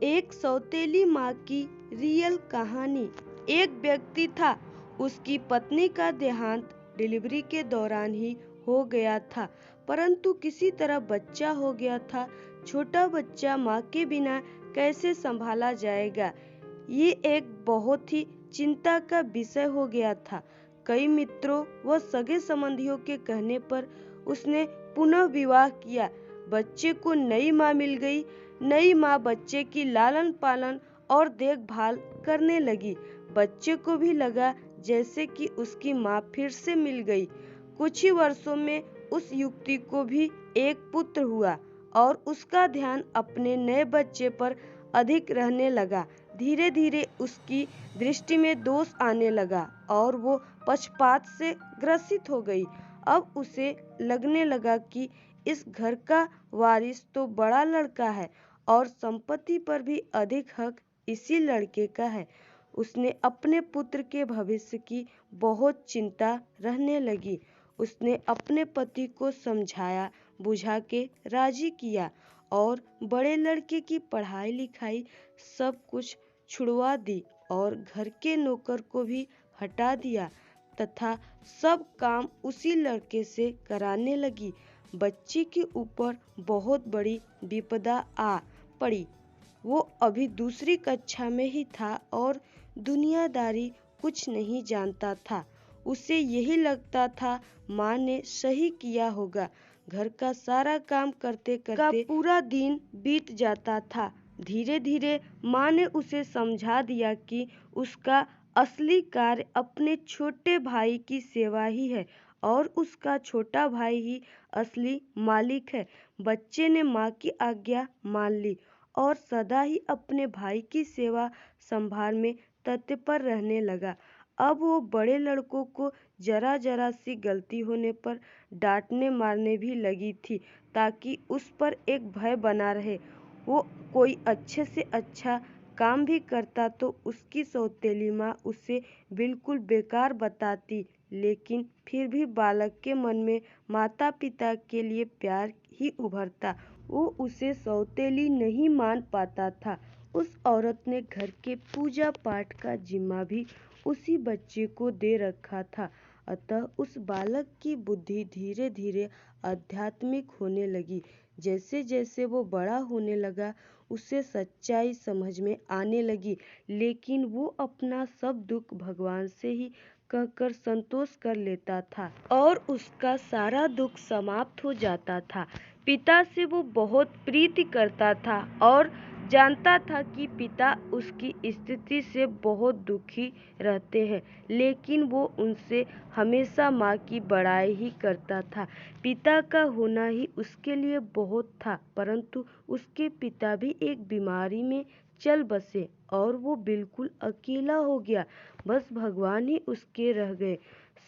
एक सौतेली माँ की रियल कहानी। एक व्यक्ति था, उसकी पत्नी का देहांत डिलीवरी के दौरान ही हो गया था, परंतु किसी तरह बच्चा हो गया था। छोटा बच्चा माँ के बिना कैसे संभाला जाएगा, ये एक बहुत ही चिंता का विषय हो गया था। कई मित्रों व सगे संबंधियों के कहने पर उसने पुनः विवाह किया। बच्चे को नई माँ मिल गई। नई माँ बच्चे की लालन पालन और देखभाल करने लगी। बच्चे को भी लगा जैसे कि उसकी माँ फिर से मिल गई। कुछ ही वर्षों में उस युवती को भी एक पुत्र हुआ और उसका ध्यान अपने नए बच्चे पर अधिक रहने लगा। धीरे धीरे उसकी दृष्टि में दोष आने लगा और वो पक्षपात से ग्रसित हो गई। अब उसे लगने लगा कि इस घर का वारिस तो बड़ा लड़का है और संपत्ति पर भी अधिक हक इसी लड़के का है। उसने अपने पुत्र के भविष्य की बहुत चिंता रहने लगी। उसने अपने पति को समझाया बुझा के राजी किया और बड़े लड़के की पढ़ाई लिखाई सब कुछ छुड़वा दी और घर के नौकर को भी हटा दिया तथा सब काम उसी लड़के से कराने लगी। बच्चे के ऊपर बहुत बड़ी विपदा आ पड़ी। वो अभी दूसरी कक्षा में ही था और दुनियादारी कुछ नहीं जानता था। उसे यही लगता था माँ ने सही किया होगा। घर का सारा काम करते करते पूरा दिन बीत जाता था। धीरे धीरे माँ ने उसे समझा दिया कि उसका असली कार्य अपने छोटे भाई की सेवा ही है और उसका छोटा भाई ही असली मालिक है। बच्चे ने माँ की आज्ञा मान ली और सदा ही अपने भाई की सेवा संभाल में तत्पर रहने लगा। अब वो बड़े लड़कों को जरा जरा सी गलती होने पर डांटने मारने भी लगी थी ताकि उस पर एक भय बना रहे। वो कोई अच्छे से अच्छा काम भी करता तो उसकी सौतेली माँ उसे बिल्कुल बेकार बताती, लेकिन फिर भी बालक के मन में माता पिता के लिए प्यार ही उभरता। वो उसे सौतेली नहीं मान पाता था। उस औरत ने घर के पूजा पाठ का जिम्मा भी उसी बच्चे को दे रखा था। अतः उस बालक की बुद्धि धीरे धीरे आध्यात्मिक होने लगी। जैसे जैसे वो बड़ा होने लगा उसे सच्चाई समझ में आने लगी, लेकिन वो अपना सब दुख भगवान से ही कहकर संतोष कर लेता था और उसका सारा दुख समाप्त हो जाता था। पिता से वो बहुत प्रीति करता था और जानता था कि पिता उसकी स्थिति से बहुत दुखी रहते हैं, लेकिन वो उनसे हमेशा माँ की बड़ाई ही करता था। पिता का होना ही उसके लिए बहुत था, परंतु उसके पिता भी एक बीमारी में चल बसे और वो बिल्कुल अकेला हो गया। बस भगवान ही उसके रह गए।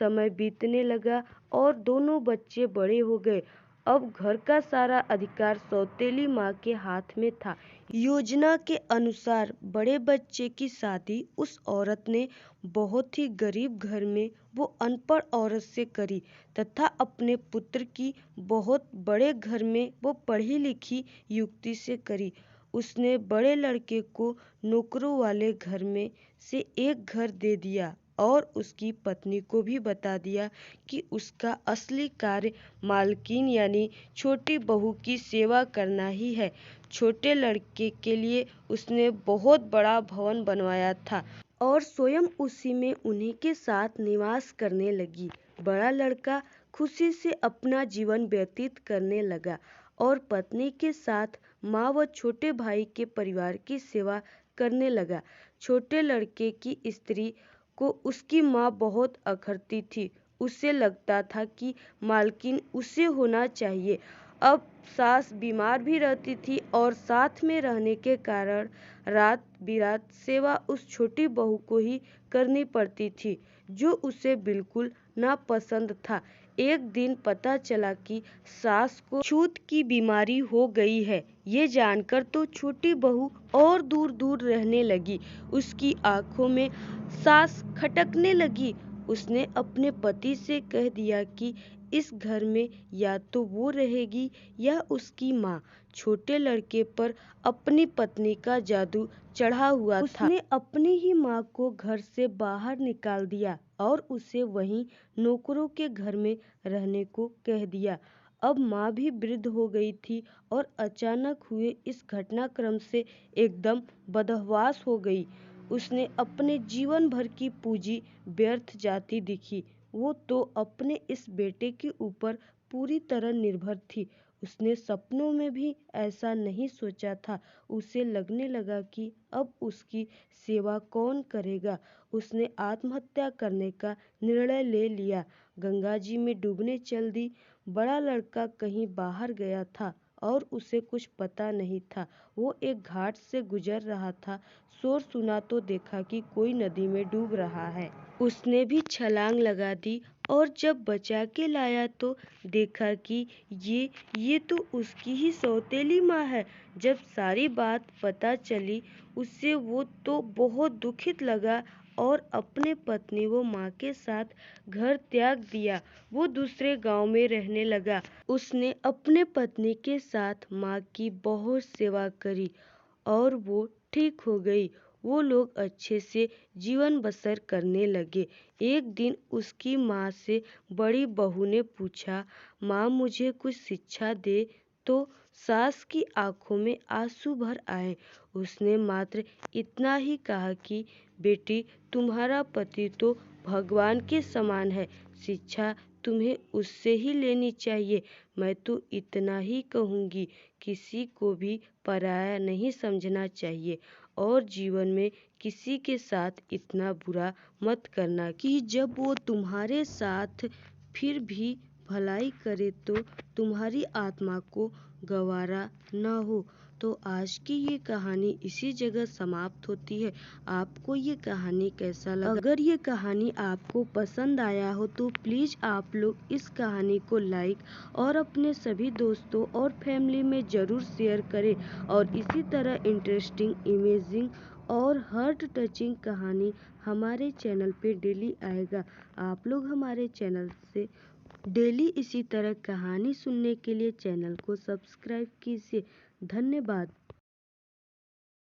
समय बीतने लगा और दोनों बच्चे बड़े हो गए। अब घर का सारा अधिकार सौतेली माँ के हाथ में था। योजना के अनुसार बड़े बच्चे की शादी उस औरत ने बहुत ही गरीब घर में वो अनपढ़ औरत से करी तथा अपने पुत्र की बहुत बड़े घर में वो पढ़ी लिखी युवती से करी। उसने बड़े लड़के को नौकरों वाले घर में से एक घर दे दिया और उसकी पत्नी को भी बता दिया कि उसका असली कार्य मालकिन यानी छोटी बहू की सेवा करना ही है। छोटे लड़के के लिए उसने बहुत बड़ा भवन बनवाया था और स्वयं उसी में उन्हीं के साथ निवास करने लगी। बड़ा लड़का खुशी से अपना जीवन व्यतीत करने लगा और पत्नी के साथ माँ व छोटे भाई के परिवार की सेवा करने लगा। छोटे लड़के की स्त्री को उसकी माँ बहुत अखरती थी। उसे लगता था कि मालकिन उसे होना चाहिए। अब सास बीमार भी रहती थी और साथ में रहने के कारण रात बिरात सेवा उस छोटी बहू को ही करनी पड़ती थी, जो उसे बिल्कुल नापसंद था। एक दिन पता चला कि सास को छूत की बीमारी हो गई है। ये जानकर तो छोटी बहू और दूर दूर रहने लगी। उसकी आंखों में सास खटकने लगी। उसने अपने पति से कह दिया कि इस घर में या तो वो रहेगी या उसकी माँ। छोटे लड़के पर अपनी पत्नी का जादू चढ़ा हुआ था। उसने अपनी ही माँ को घर से बाहर निकाल दिया और उसे वहीं नौकरों के घर में रहने को कह दिया। अब माँ भी वृद्ध हो गई थी और अचानक हुए इस घटनाक्रम से एकदम बदहवास हो गई। उसने अपने जीवन भर की पूंजी व्यर्थ जाती दिखी। वो तो अपने इस बेटे के ऊपर पूरी तरह निर्भर थी। उसने सपनों में भी ऐसा नहीं सोचा था। उसे लगने लगा कि अब उसकी सेवा कौन करेगा। उसने आत्महत्या करने का निर्णय ले लिया। गंगा जी में डूबने चल दी। बड़ा लड़का कहीं बाहर गया था और उसे कुछ पता नहीं था। वो एक घाट से गुजर रहा था। शोर सुना तो देखा कि कोई नदी में डूब रहा है। उसने भी छलांग लगा दी और जब बचा के लाया तो देखा कि ये तो उसकी ही सौतेली माँ है। जब सारी बात पता चली उसे वो तो बहुत दुखित लगा और अपने पत्नी व माँ के साथ घर त्याग दिया। वो दूसरे गांव में रहने लगा। उसने अपने पत्नी के साथ माँ की बहुत सेवा करी और वो ठीक हो गई। वो लोग अच्छे से जीवन बसर करने लगे। एक दिन उसकी माँ से बड़ी बहू ने पूछा, माँ मुझे कुछ शिक्षा दे। तो सास की आंखों में आंसू भर आए। उसने मात्र इतना ही कहा कि बेटी तुम्हारा पति तो भगवान के समान है। शिक्षा तुम्हें उससे ही लेनी चाहिए। मैं तो इतना ही कहूँगी, किसी को भी पराया नहीं समझना चाहिए और जीवन में किसी के साथ इतना बुरा मत करना कि जब वो तुम्हारे साथ फिर भी भलाई करे तो तुम्हारी आत्मा को गवारा न हो। तो आज की ये कहानी इसी जगह समाप्त होती है। आपको ये कहानी कैसा लगा? अगर ये कहानी आपको पसंद आया हो तो प्लीज़ आप लोग इस कहानी को लाइक और अपने सभी दोस्तों और फैमिली में ज़रूर शेयर करें। और इसी तरह इंटरेस्टिंग, इमेजिंग और हार्ट टचिंग कहानी हमारे चैनल पे डेली आएगा। आप लोग हमारे चैनल से डेली इसी तरह कहानी सुनने के लिए चैनल को सब्सक्राइब कीजिए। धन्यवाद।